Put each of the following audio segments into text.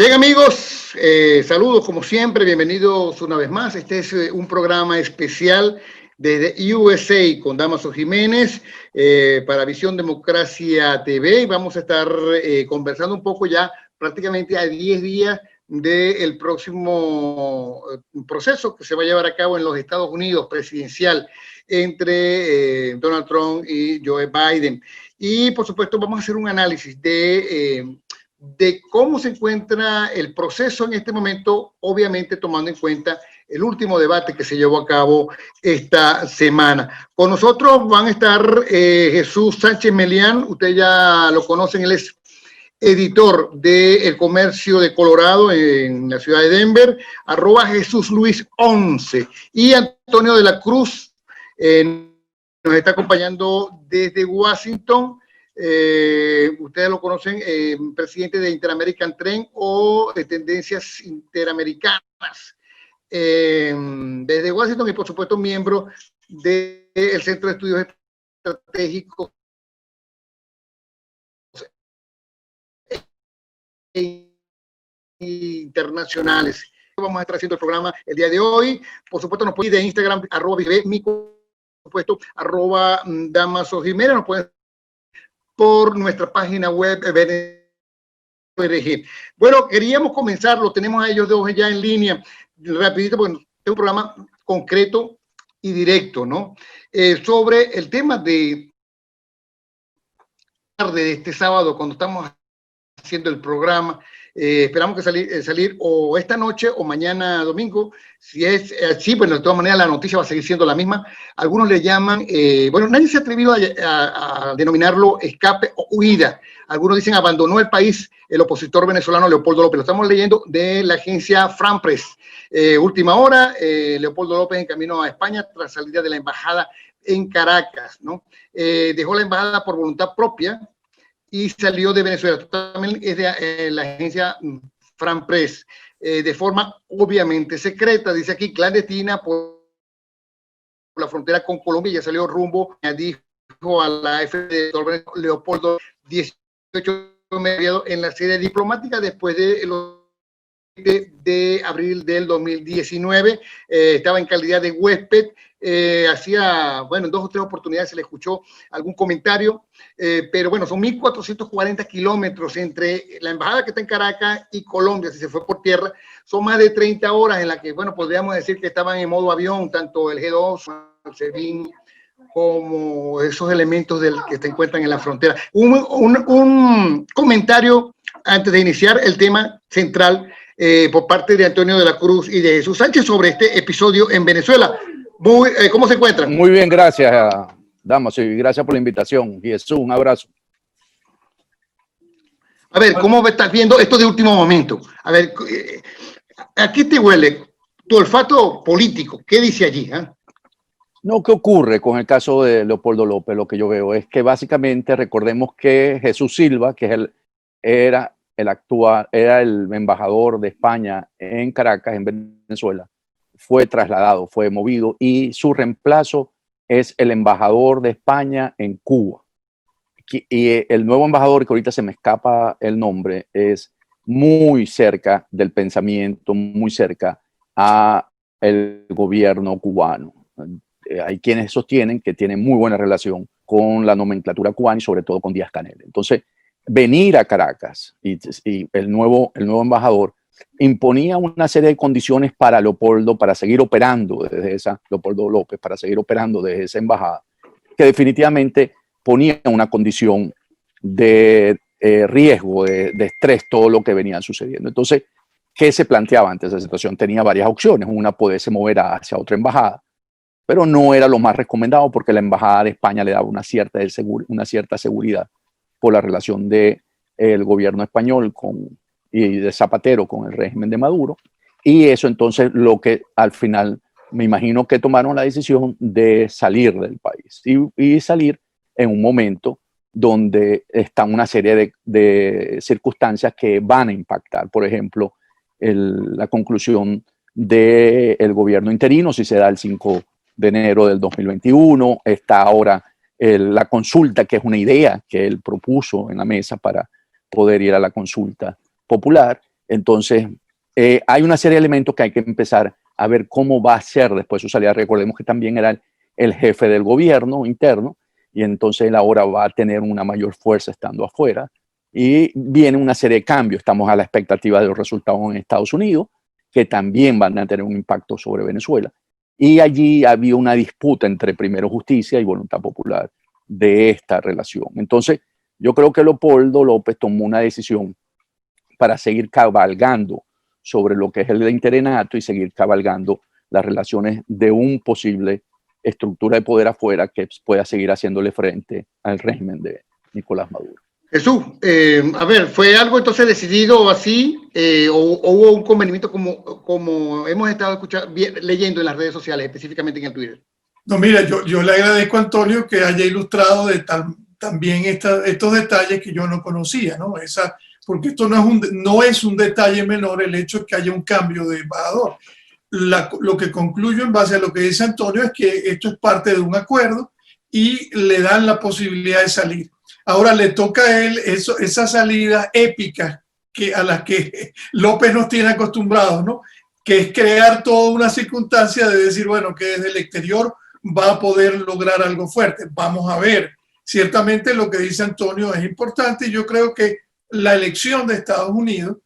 Bien, amigos, saludos como siempre, bienvenidos una vez más. Este es un programa especial desde USA con Damaso Jiménez para Visión Democracia TV. Vamos a estar conversando un poco ya prácticamente a 10 días del próximo proceso que se va a llevar a cabo en los Estados Unidos presidencial entre Donald Trump y Joe Biden. Y por supuesto vamos a hacer un análisis de cómo se encuentra el proceso en este momento, obviamente tomando en cuenta el último debate que se llevó a cabo esta semana. Con nosotros van a estar Jesús Sánchez Melián, ustedes ya lo conocen, él es editor de El Comercio de Colorado en la ciudad de Denver, @JesusLuis11, y Antonio de la Cruz nos está acompañando desde Washington. Ustedes lo conocen, presidente de Interamerican Trend o de Tendencias Interamericanas, desde Washington, y por supuesto miembro del Centro de Estudios Estratégicos Internacionales. Vamos a estar haciendo el programa el día de hoy. Por supuesto nos pueden ir de Instagram, @mi, por supuesto, @Damaso Jiménez, nos pueden por nuestra página web. Bueno, queríamos comenzar, lo tenemos a ellos dos ya en línea, rapidito, porque es un programa concreto y directo, ¿no? Sobre el tema de este sábado, cuando estamos haciendo el programa, esperamos que salir o esta noche o mañana domingo. Si es así, bueno, de todas maneras la noticia va a seguir siendo la misma. Algunos le llaman, bueno, nadie se ha atrevido a denominarlo escape o huida. Algunos dicen abandonó el país el opositor venezolano Leopoldo López. Lo estamos leyendo de la agencia France Press. Última hora, Leopoldo López en camino a España tras salida de la embajada en Caracas, ¿no? Dejó la embajada por voluntad propia y salió de Venezuela. También es de la agencia France Press, de forma obviamente secreta, dice aquí, clandestina por la frontera con Colombia. Ya salió rumbo, dijo a la FD Leopoldo 18 en la sede diplomática después de abril del 2019, estaba en calidad de huésped. Hacía, bueno, en 2 o 3 oportunidades se le escuchó algún comentario, pero bueno, son 1.440 kilómetros entre la embajada que está en Caracas y Colombia. Si se fue por tierra, son más de 30 horas en las que, bueno, podríamos decir que estaban en modo avión, tanto el G2, el SEBIN, como esos elementos que se encuentran en la frontera. Un comentario antes de iniciar el tema central por parte de Antonio de la Cruz y de Jesús Sánchez sobre este episodio en Venezuela. ¿Cómo se encuentran? Muy bien, gracias, Damaso, y gracias por la invitación. Jesús, un abrazo. A ver, ¿cómo estás viendo esto de último momento? A ver, ¿a qué te huele tu olfato político? ¿Qué dice allí? No, ¿qué ocurre con el caso de Leopoldo López? Lo que yo veo es que básicamente recordemos que Jesús Silva, que era el embajador de España en Caracas, en Venezuela, fue trasladado, fue movido, y su reemplazo es el embajador de España en Cuba. Y el nuevo embajador, que ahorita se me escapa el nombre, es muy cerca del pensamiento, muy cerca a el gobierno cubano. Hay quienes sostienen que tiene muy buena relación con la nomenclatura cubana y sobre todo con Díaz-Canel. Entonces, venir a Caracas y el nuevo embajador imponía una serie de condiciones para Leopoldo, para seguir operando Leopoldo López, para seguir operando desde esa embajada, que definitivamente ponía una condición de riesgo, de estrés, todo lo que venía sucediendo. Entonces, ¿qué se planteaba ante esa situación? Tenía varias opciones. Una, poderse mover hacia otra embajada, pero no era lo más recomendado porque la embajada de España le daba una cierta seguridad por la relación del gobierno español y de Zapatero con el régimen de Maduro. Y eso entonces lo que al final me imagino que tomaron la decisión de salir del país y salir en un momento donde están una serie de circunstancias que van a impactar. Por ejemplo, la conclusión del gobierno interino, si se da el 5 de enero del 2021, está ahora la consulta, que es una idea que él propuso en la mesa para poder ir a la consulta popular. Entonces, hay una serie de elementos que hay que empezar a ver cómo va a ser después de su salida. Recordemos que también era el jefe del gobierno interno y entonces él ahora va a tener una mayor fuerza estando afuera y viene una serie de cambios. Estamos a la expectativa de los resultados en Estados Unidos, que también van a tener un impacto sobre Venezuela. Y allí había una disputa entre primero justicia y voluntad popular de esta relación. Entonces, yo creo que Leopoldo López tomó una decisión para seguir cabalgando sobre lo que es el interinato y seguir cabalgando las relaciones de un posible estructura de poder afuera que pueda seguir haciéndole frente al régimen de Nicolás Maduro. Jesús, a ver, ¿fue algo entonces decidido así o hubo un convenimiento como hemos estado leyendo en las redes sociales, específicamente en el Twitter? No, mira, yo le agradezco a Antonio que haya ilustrado también estos detalles que yo no conocía, ¿no? Porque esto no es un detalle menor el hecho de que haya un cambio de embajador. Lo que concluyo en base a lo que dice Antonio es que esto es parte de un acuerdo y le dan la posibilidad de salir. Ahora le toca a él esas salidas épicas a las que López nos tiene acostumbrados, ¿no? Que es crear toda una circunstancia de decir, bueno, que desde el exterior va a poder lograr algo fuerte. Vamos a ver. Ciertamente lo que dice Antonio es importante y yo creo que la elección de Estados Unidos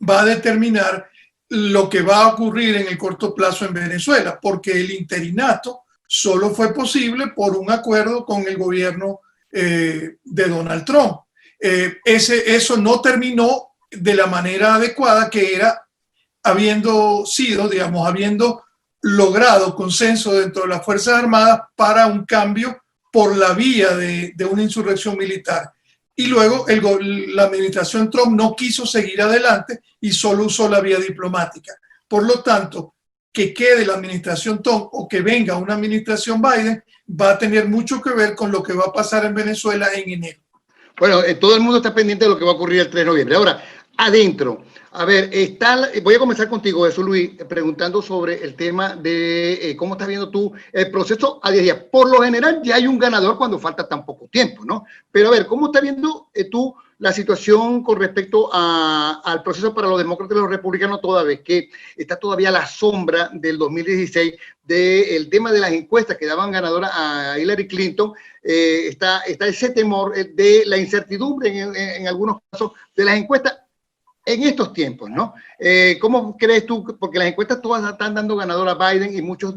va a determinar lo que va a ocurrir en el corto plazo en Venezuela, porque el interinato solo fue posible por un acuerdo con el gobierno de Donald Trump. Eso no terminó de la manera adecuada, que era habiendo logrado consenso dentro de las Fuerzas Armadas para un cambio por la vía de una insurrección militar. Y luego la administración Trump no quiso seguir adelante y solo usó la vía diplomática. Por lo tanto, que quede la administración Trump o que venga una administración Biden va a tener mucho que ver con lo que va a pasar en Venezuela en enero. Bueno, todo el mundo está pendiente de lo que va a ocurrir el 3 de noviembre. Ahora, adentro, a ver, voy a comenzar contigo, Jesús Luis, preguntando sobre el tema de cómo estás viendo tú el proceso a 10 días. Por lo general ya hay un ganador cuando falta tan poco tiempo, ¿no? Pero a ver, ¿cómo estás viendo tú la situación con respecto al proceso para los demócratas y los republicanos, toda vez que está todavía la sombra del 2016 del tema de las encuestas que daban ganadora a Hillary Clinton? Está ese temor de la incertidumbre en algunos casos de las encuestas en estos tiempos, ¿no? ¿Cómo crees tú? Porque las encuestas todas están dando ganador a Biden y muchos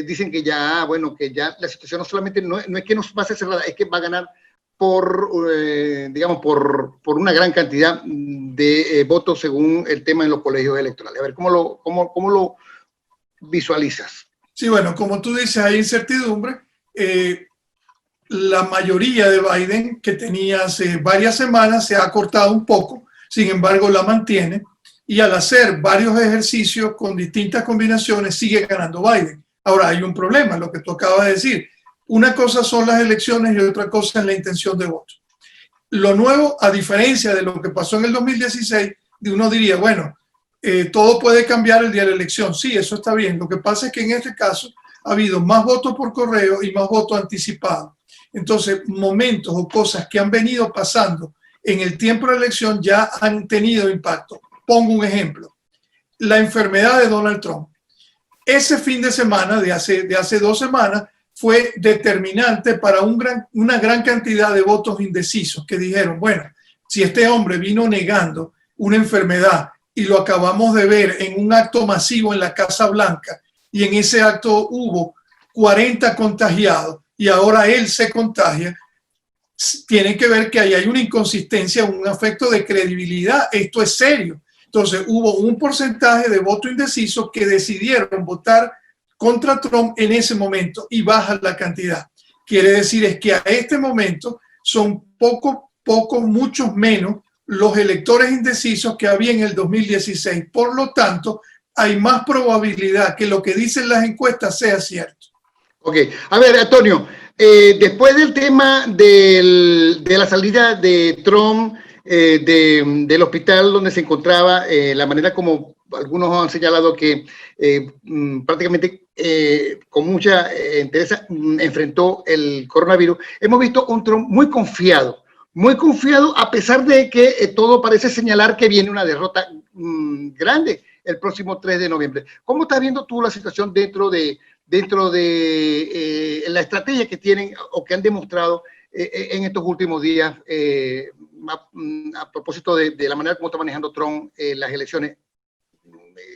dicen que ya, bueno, que ya la situación no solamente no es que nos va a ser cerrada, es que va a ganar digamos, por una gran cantidad de votos según el tema en los colegios electorales. A ver, ¿cómo lo visualizas? Sí, bueno, como tú dices, hay incertidumbre. La mayoría de Biden, que tenía hace varias semanas, se ha acortado un poco. Sin embargo, la mantiene y al hacer varios ejercicios con distintas combinaciones sigue ganando Biden. Ahora hay un problema, lo que tú acabas de decir. Una cosa son las elecciones y otra cosa es la intención de voto. Lo nuevo, a diferencia de lo que pasó en el 2016, uno diría, bueno, todo puede cambiar el día de la elección. Sí, eso está bien. Lo que pasa es que en este caso ha habido más votos por correo y más votos anticipados. Entonces, momentos o cosas que han venido pasando en el tiempo de la elección ya han tenido impacto. Pongo un ejemplo. La enfermedad de Donald Trump. Ese fin de semana, de hace 2 semanas, fue determinante para una gran cantidad de votos indecisos que dijeron, bueno, si este hombre vino negando una enfermedad y lo acabamos de ver en un acto masivo en la Casa Blanca y en ese acto hubo 40 contagiados y ahora él se contagia, tienen que ver que ahí hay una inconsistencia, un efecto de credibilidad. Esto es serio. Entonces hubo un porcentaje de votos indecisos que decidieron votar contra Trump en ese momento y baja la cantidad. Quiere decir es que a este momento son muchos menos los electores indecisos que había en el 2016. Por lo tanto, hay más probabilidad que lo que dicen las encuestas sea cierto. Ok, a ver, Antonio, después del tema de la salida de Trump del hospital donde se encontraba, la manera como algunos han señalado que prácticamente con mucha entereza enfrentó el coronavirus, hemos visto un Trump muy confiado muy confiado, a pesar de que todo parece señalar que viene una derrota grande el próximo 3 de noviembre. ¿Cómo estás viendo tú la situación dentro de la estrategia que tienen o que han demostrado en estos últimos días a propósito de la manera como está manejando Trump las elecciones?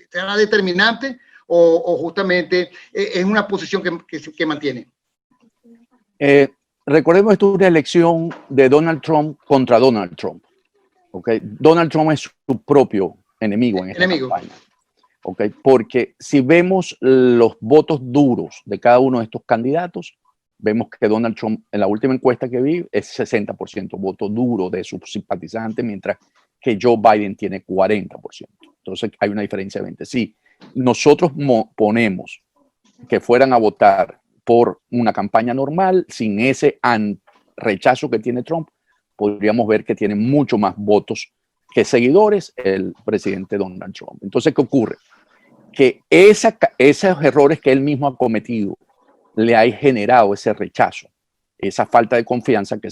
¿Será determinante o justamente es una posición que mantiene? Recordemos, esto es una elección de Donald Trump contra Donald Trump. ¿Okay? Donald Trump es su propio enemigo en esta campaña. ¿Okay? Porque si vemos los votos duros de cada uno de estos candidatos, vemos que Donald Trump, en la última encuesta que vi, es 60% voto duro de sus simpatizantes, mientras que Joe Biden tiene 40%. Entonces hay una diferencia de 20. Si nosotros ponemos que fueran a votar por una campaña normal, sin ese rechazo que tiene Trump, podríamos ver que tiene mucho más votos que seguidores el presidente Donald Trump. Entonces, ¿qué ocurre? Que esos errores que él mismo ha cometido le ha generado ese rechazo, esa falta de confianza que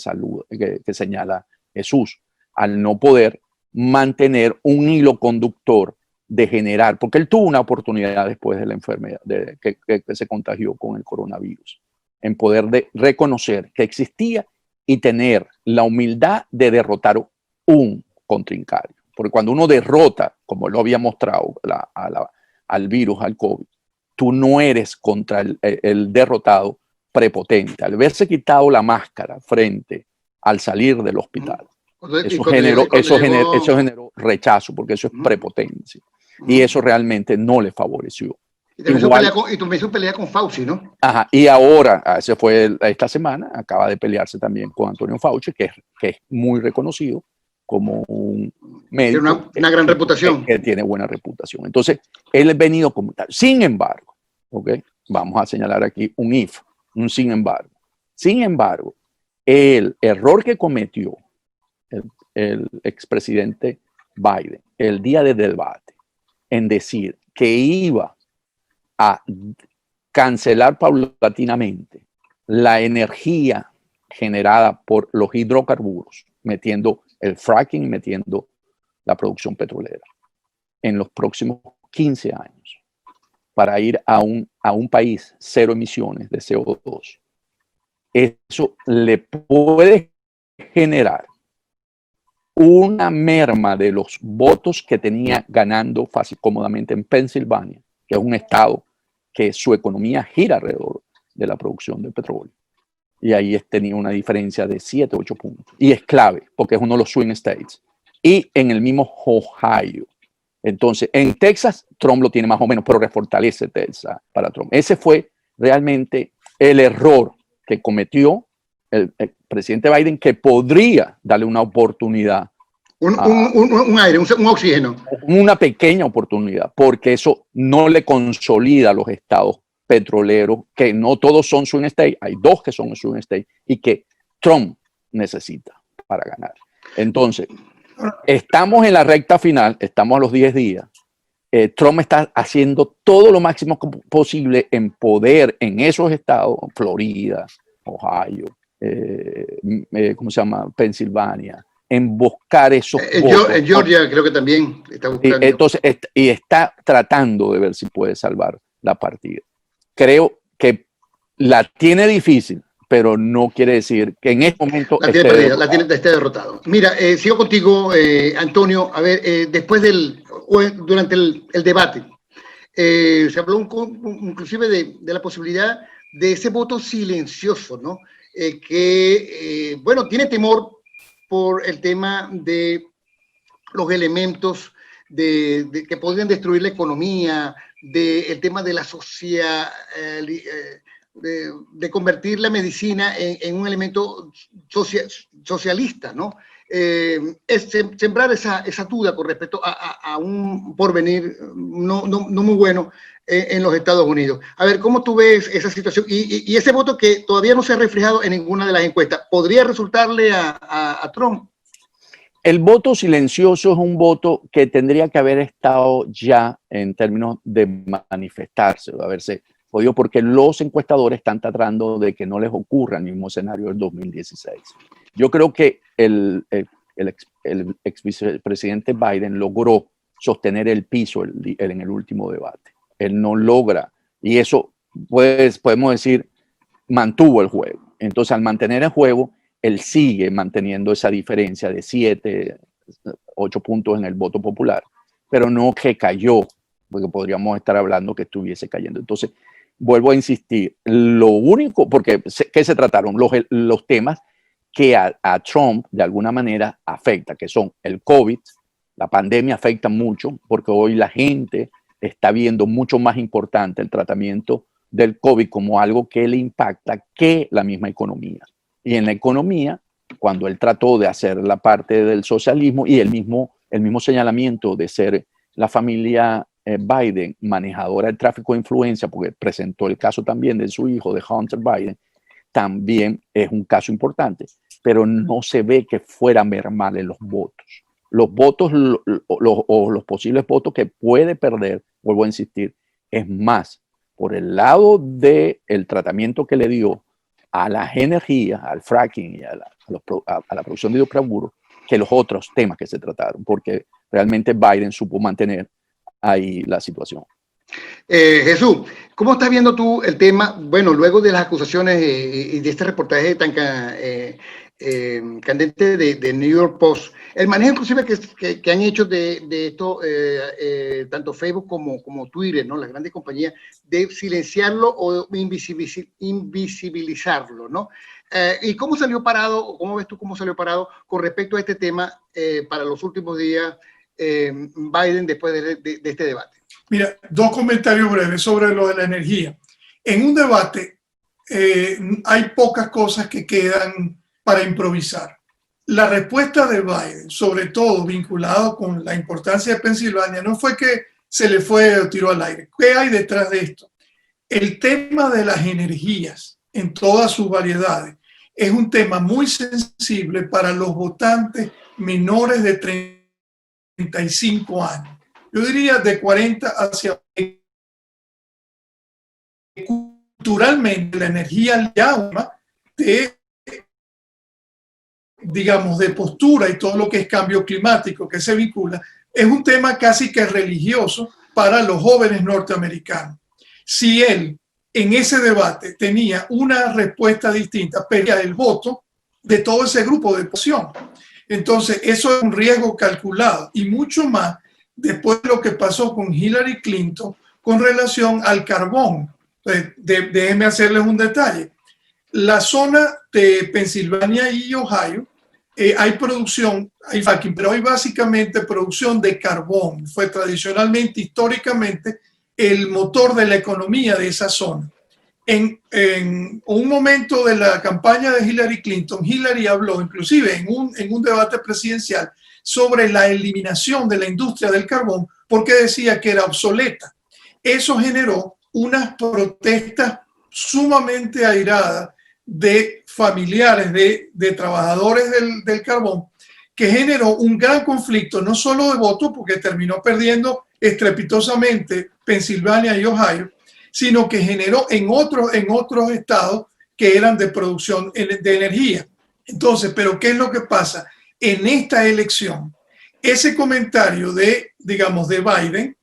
señala Jesús, al no poder mantener un hilo conductor de generar, porque él tuvo una oportunidad después de la enfermedad, que se contagió con el coronavirus, en poder reconocer que existía y tener la humildad de derrotar un contrincante. Porque cuando uno derrota, como lo había mostrado al virus, al COVID, tú no eres contra el derrotado prepotente. Al haberse quitado la máscara frente al salir del hospital, eso generó rechazo, porque eso es prepotencia. Y eso realmente no le favoreció. Y tú me hizo pelea con Fauci, ¿no? Ajá, y ahora, esta semana, acaba de pelearse también con Antonio Fauci, que es muy reconocido como un médico. Tiene una gran reputación. Que tiene buena reputación. Entonces, él ha venido como tal. Sin embargo, ¿okay? Vamos a señalar aquí un sin embargo. Sin embargo, el error que cometió el expresidente Biden el día del debate en decir que iba a cancelar paulatinamente la energía generada por los hidrocarburos, metiendo el fracking, metiendo la producción petrolera en los próximos 15 años para ir a un país cero emisiones de CO2. Eso le puede generar una merma de los votos que tenía ganando fácil, cómodamente en Pensilvania, que es un estado que su economía gira alrededor de la producción de petróleo. Y ahí tenía una diferencia de 7, 8 puntos. Y es clave, porque es uno de los swing states. Y en el mismo Ohio. Entonces, en Texas, Trump lo tiene más o menos, pero refortalece Texas para Trump. Ese fue realmente el error que cometió el presidente Biden, que podría darle una oportunidad. Un aire, un oxígeno. Una pequeña oportunidad, porque eso no le consolida a los estados petroleros, que no todos son swing state, hay 2 que son swing state y que Trump necesita para ganar. Entonces, estamos en la recta final, estamos a los 10 días. Trump está haciendo todo lo máximo posible en poder en esos estados, Florida, Ohio, ¿cómo se llama? Pensilvania, en buscar esos votos. En Georgia creo que también está buscando. Entonces, está tratando de ver si puede salvar la partida. Creo que la tiene difícil, pero no quiere decir que en este momento esté derrotado. Mira, sigo contigo, Antonio. A ver, durante el debate, se habló inclusive de la posibilidad de ese voto silencioso, ¿no? Bueno, tiene temor por el tema de los elementos que podrían destruir la economía, del tema de la de convertir la medicina en un elemento socialista, ¿no? Es sembrar esa duda con respecto a un porvenir no muy bueno en los Estados Unidos. A ver, ¿cómo tú ves esa situación? Y ese voto que todavía no se ha reflejado en ninguna de las encuestas, ¿podría resultarle a Trump? El voto silencioso es un voto que tendría que haber estado ya en términos de manifestarse, de haberse podido, porque los encuestadores están tratando de que no les ocurra el mismo escenario del 2016. Yo creo que el ex vicepresidente Biden logró sostener el piso en el último debate. Él no logra, y eso podemos decir, mantuvo el juego. Entonces, al mantener el juego, él sigue manteniendo esa diferencia de 7, 8 puntos en el voto popular, pero no que cayó, porque podríamos estar hablando que estuviese cayendo. Entonces, vuelvo a insistir, lo único, porque ¿qué se trataron? Los temas que a Trump de alguna manera afecta, que son el COVID, la pandemia afecta mucho, porque hoy la gente está viendo mucho más importante el tratamiento del COVID como algo que le impacta que la misma economía. Y en la economía, cuando él trató de hacer la parte del socialismo y el mismo señalamiento de ser la familia Biden manejadora del tráfico de influencia, porque presentó el caso también de su hijo, de Hunter Biden, también es un caso importante, pero no se ve que fuera a mermar en los votos. Los votos o los posibles votos que puede perder, vuelvo a insistir, es más por el lado del tratamiento que le dio a las energías, al fracking y a la producción de hidrocarburos, que los otros temas que se trataron, porque realmente Biden supo mantener ahí la situación. Jesús, ¿cómo estás viendo tú el tema? Bueno, luego de las acusaciones y de este reportaje tan candente de New York Post, el manejo inclusive que han hecho de esto, tanto Facebook como Twitter, ¿no? Las grandes compañías, de silenciarlo o invisibilizarlo, ¿no? ¿Y cómo salió parado, cómo ves tú cómo salió parado con respecto a este tema para los últimos días Biden después de este debate? Mira, 2 comentarios breves sobre lo de la energía. En un debate hay pocas cosas que quedan para improvisar. La respuesta de Biden, sobre todo vinculado con la importancia de Pensilvania, no fue que se le fue o tiró al aire. ¿Qué hay detrás de esto? El tema de las energías en todas sus variedades es un tema muy sensible para los votantes menores de 35 años. Yo diría de 40 hacia... Culturalmente, la energía llama de, digamos, de postura y todo lo que es cambio climático que se vincula, es un tema casi que religioso para los jóvenes norteamericanos. Si él en ese debate tenía una respuesta distinta, perdía el voto de todo ese grupo de población. Entonces, eso es un riesgo calculado y mucho más después de lo que pasó con Hillary Clinton con relación al carbón. Déjenme hacerles un detalle. La zona de Pensilvania y Ohio, hay producción, hay fracking, pero hay básicamente producción de carbón. Fue tradicionalmente, históricamente, el motor de la economía de esa zona. En un momento de la campaña de Hillary Clinton, Hillary habló inclusive en un debate presidencial sobre la eliminación de la industria del carbón porque decía que era obsoleta. Eso generó unas protestas sumamente airadas de familiares de trabajadores del carbón, que generó un gran conflicto, no solo de votos, porque terminó perdiendo estrepitosamente Pensilvania y Ohio, sino que generó en otros estados que eran de producción de energía. Entonces, ¿pero qué es lo que pasa? En esta elección, ese comentario de Biden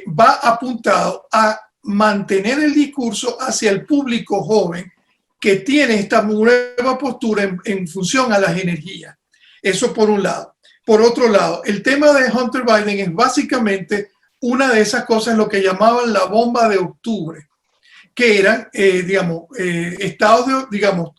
va apuntado a mantener el discurso hacia el público joven que tiene esta nueva postura en función a las energías. Eso por un lado. Por otro lado, el tema de Hunter Biden es básicamente una de esas cosas, lo que llamaban la bomba de octubre, que eran,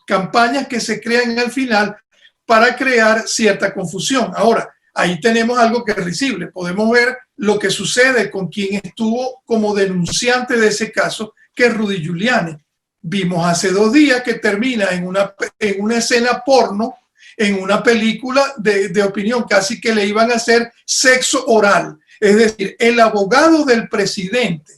campañas que se crean al final para crear cierta confusión. Ahora, ahí tenemos algo que es risible. Podemos ver lo que sucede con quien estuvo como denunciante de ese caso, que es Rudy Giuliani. Vimos hace 2 días que termina en una escena porno, en una película de opinión, casi que le iban a hacer sexo oral. Es decir, el abogado del presidente,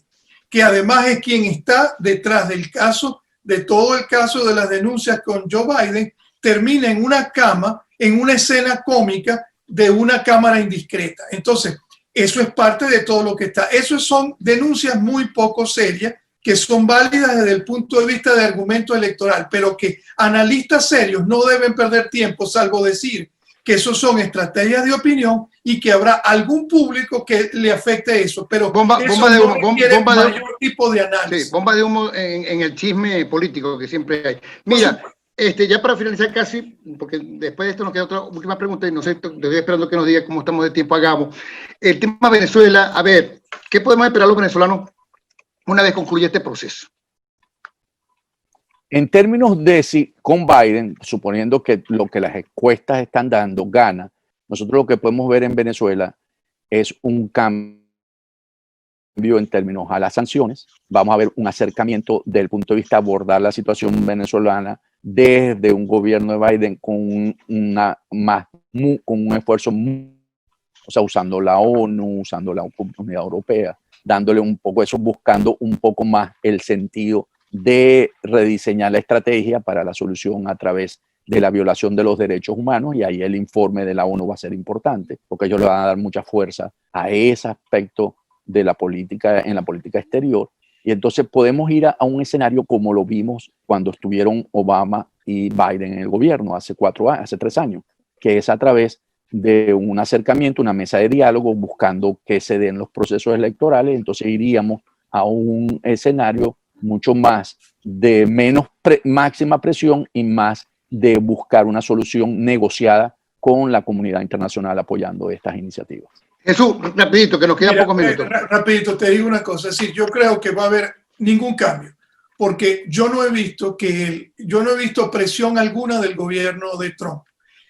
que además es quien está detrás del caso, de todo el caso de las denuncias con Joe Biden, termina en una cama, en una escena cómica de una cámara indiscreta. Entonces, eso es parte de todo lo que está. Esas son denuncias muy poco serias que son válidas desde el punto de vista de argumento electoral, pero que analistas serios no deben perder tiempo, salvo decir que eso son estrategias de opinión y que habrá algún público que le afecte eso, pero bomba de humo, mayor tipo de análisis. Sí, bomba de humo en el chisme político que siempre hay. Mira, ya para finalizar casi, porque después de esto nos queda otra última pregunta y no sé, estoy esperando que nos diga cómo estamos de tiempo a Gabo. El tema Venezuela, a ver, ¿qué podemos esperar los venezolanos una vez concluya este proceso? En términos de si con Biden, suponiendo que lo que las encuestas están dando gana, nosotros lo que podemos ver en Venezuela es un cambio en términos a las sanciones. Vamos a ver un acercamiento desde el punto de vista de abordar la situación venezolana desde un gobierno de Biden con un esfuerzo, o sea, usando la ONU, usando la Comunidad Europea, dándole un poco eso, buscando un poco más el sentido de rediseñar la estrategia para la solución a través de la violación de los derechos humanos, y ahí el informe de la ONU va a ser importante, porque ellos le van a dar mucha fuerza a ese aspecto de la política, en la política exterior, y entonces podemos ir a un escenario como lo vimos cuando estuvieron Obama y Biden en el gobierno hace 3 años, que es a través de un acercamiento, una mesa de diálogo, buscando que se den los procesos electorales. Entonces iríamos a un escenario mucho más de máxima presión y más de buscar una solución negociada con la comunidad internacional apoyando estas iniciativas. Jesús, rapidito, que nos quedan pocos minutos. Rapidito, te digo una cosa, es decir, yo creo que va a haber ningún cambio, porque yo no he visto presión alguna del gobierno de Trump,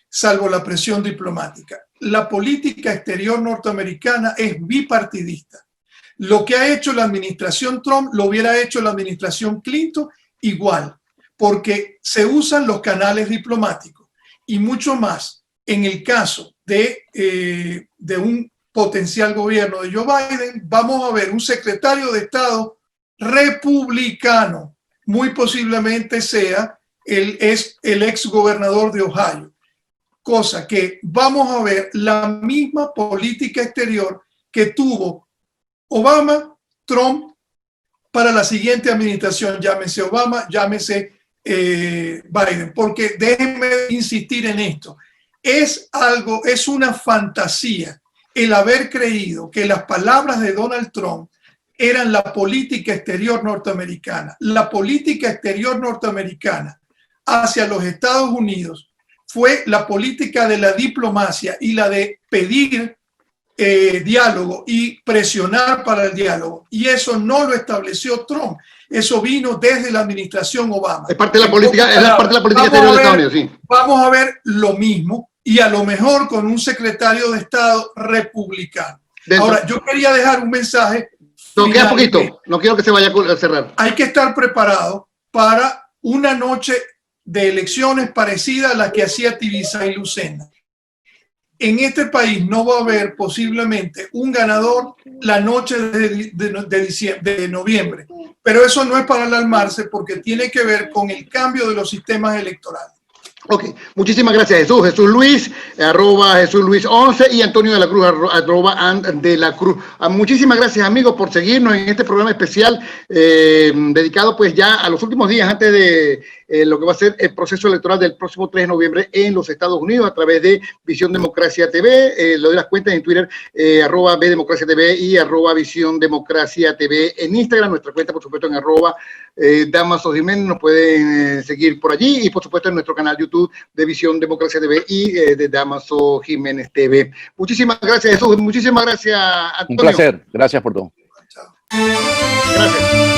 salvo la presión diplomática. La política exterior norteamericana es bipartidista. Lo que ha hecho la administración Trump lo hubiera hecho la administración Clinton igual, porque se usan los canales diplomáticos y mucho más en el caso de un potencial gobierno de Joe Biden. Vamos a ver un secretario de Estado republicano, muy posiblemente sea el ex gobernador de Ohio, cosa que vamos a ver la misma política exterior que tuvo Obama, Trump, para la siguiente administración, llámese Obama, llámese Biden, porque déjenme insistir en esto, es una fantasía el haber creído que las palabras de Donald Trump eran la política exterior norteamericana. La política exterior norteamericana hacia los Estados Unidos fue la política de la diplomacia y la de pedir diálogo y presionar para el diálogo, y eso no lo estableció Trump, eso vino desde la administración Obama. Es parte de la política, exterior de Estados Unidos, sí. Vamos a ver lo mismo, y a lo mejor con un secretario de Estado republicano. Ahora, yo quería dejar un mensaje. No, queda poquito, no quiero que se vaya a cerrar. Hay que estar preparado para una noche de elecciones parecida a la que hacía Tibisay Lucena. En este país no va a haber posiblemente un ganador la noche de noviembre, pero eso no es para alarmarse, porque tiene que ver con el cambio de los sistemas electorales. Ok, muchísimas gracias Jesús. Jesús Luis, @Jesús Luis 11, y Antonio de la Cruz, @de la Cruz. Muchísimas gracias, amigos, por seguirnos en este programa especial dedicado pues ya a los últimos días antes de lo que va a ser el proceso electoral del próximo 3 de noviembre en los Estados Unidos, a través de Visión Democracia TV. Le doy las cuentas en Twitter, @VDemocracia TV y @Visión Democracia TV en Instagram. Nuestra cuenta, por supuesto, en @Damaso Jiménez. Nos pueden seguir por allí, y por supuesto en nuestro canal YouTube de Visión Democracia TV y de Damaso Jiménez TV. Muchísimas gracias, Jesús. Muchísimas gracias, Antonio. Un placer. Gracias por todo. Chao. Gracias.